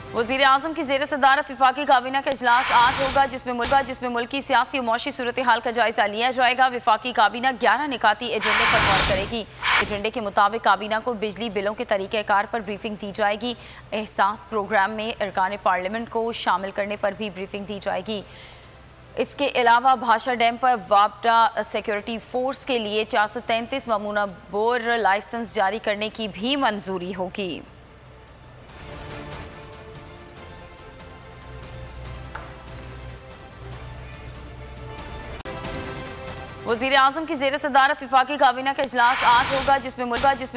वज़ीर आज़म की ज़ेर सदारत वफाकी काबीना का इजलास आज होगा जिसमें मुल्क की सियासी और मौशी सूरत हाल का जायजा लिया जाएगा। वफाकी काबीना 11 निकाती एजेंडे पर गौर करेगी। एजेंडे के मुताबिक काबीना को बिजली बिलों के तरीक़ेकार पर ब्रीफिंग दी जाएगी। एहसास प्रोग्राम में अरकान पार्लियामेंट को शामिल करने पर भी ब्रीफिंग दी जाएगी। इसके अलावा भाषा डैम पर वापडा सिक्योरिटी फोर्स के लिए 433 नमूना बोर लाइसेंस जारी करने की भी मंजूरी होगी। वज़ीर आज़म की ज़ेर सदारत वफाकी काबीना का इजलास आज होगा जिसमें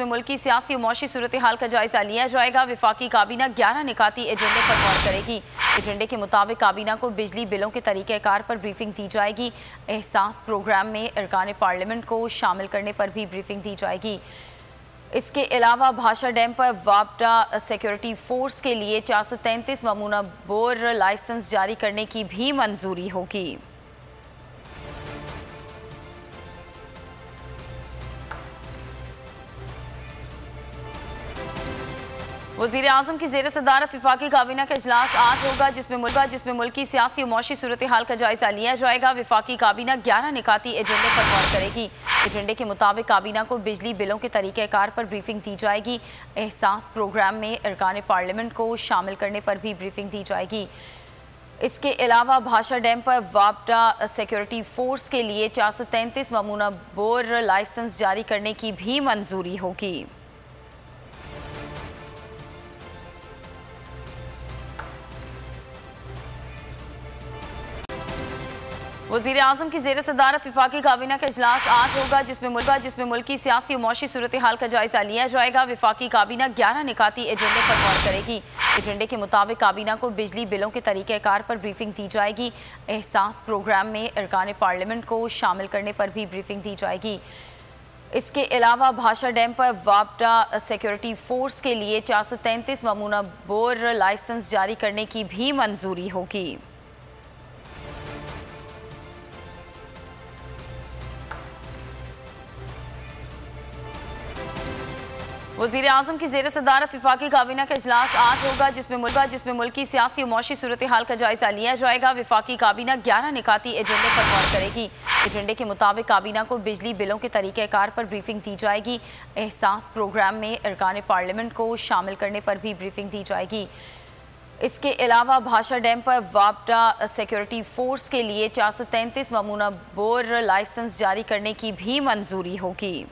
मुल्क की सियासी और मौशी सूरत हाल का जायजा लिया जाएगा। वफाकी काबीना 11 निकाती एजेंडे पर गौर करेगी। एजेंडे के मुताबिक काबीना को बिजली बिलों के तरीक़ेकार पर ब्रीफिंग दी जाएगी। एहसास प्रोग्राम में अरकान पार्लियामेंट को शामिल करने पर भी ब्रीफिंग दी जाएगी। इसके अलावा भाषा डैम पर वापडा सिक्योरिटी फोर्स के लिए 433 नमूना बोर लाइसेंस जारी करने की भी मंजूरी होगी। वज़ीर आज़म की ज़ेर सदारत वफाकी काबीना का इजलास आज होगा जिसमें मुल्क की सियासी और मौशी सूरत हाल का जायजा लिया जाएगा। वफाकी काबीना 11 निकाती एजेंडे पर गौर करेगी। एजेंडे के मुताबिक काबीना को बिजली बिलों के तरीक़ेकार पर ब्रीफिंग दी जाएगी। एहसास प्रोग्राम में अरकान पार्लियामेंट को शामिल करने पर भी ब्रीफिंग दी जाएगी। इसके अलावा भाषा डैम पर वापडा सिक्योरिटी फोर्स के लिए 433 नमूना बोर लाइसेंस जारी करने की भी मंजूरी होगी। वज़ीर आज़म की ज़ेर सदारत वफाकी काबीना का इजलास आज होगा जिसमें मुल्क की सियासी और मौशी सूरत हाल का जायजा लिया जाएगा। वफाकी काबीना 11 निकाती एजेंडे पर गौर करेगी। एजेंडे के मुताबिक काबीना को बिजली बिलों के तरीक़ेकार पर ब्रीफिंग दी जाएगी। एहसास प्रोग्राम में अरकान पार्लियामेंट को शामिल करने पर भी ब्रीफिंग दी जाएगी। इसके अलावा भाषा डैम पर वापडा सिक्योरिटी फोर्स के लिए 433 नमूना बोर लाइसेंस जारी करने की भी मंजूरी होगी। वज़ीर आज़म की ज़ेर सदारत वफाकी काबीना का इजलास आज होगा जिसमें मुल्क की सियासी और मौशी सूरत हाल का जायजा लिया जाएगा। वफाकी काबीना 11 निकाती एजेंडे पर गौर करेगी। एजेंडे के मुताबिक काबीना को बिजली बिलों के तरीक़ेकार पर ब्रीफिंग दी जाएगी। एहसास प्रोग्राम में अरकान पार्लियामेंट को शामिल करने पर भी ब्रीफिंग दी जाएगी। इसके अलावा भाषा डैम पर वापडा सिक्योरिटी फोर्स के लिए 433 नमूना बोर लाइसेंस जारी करने की भी मंजूरी होगी।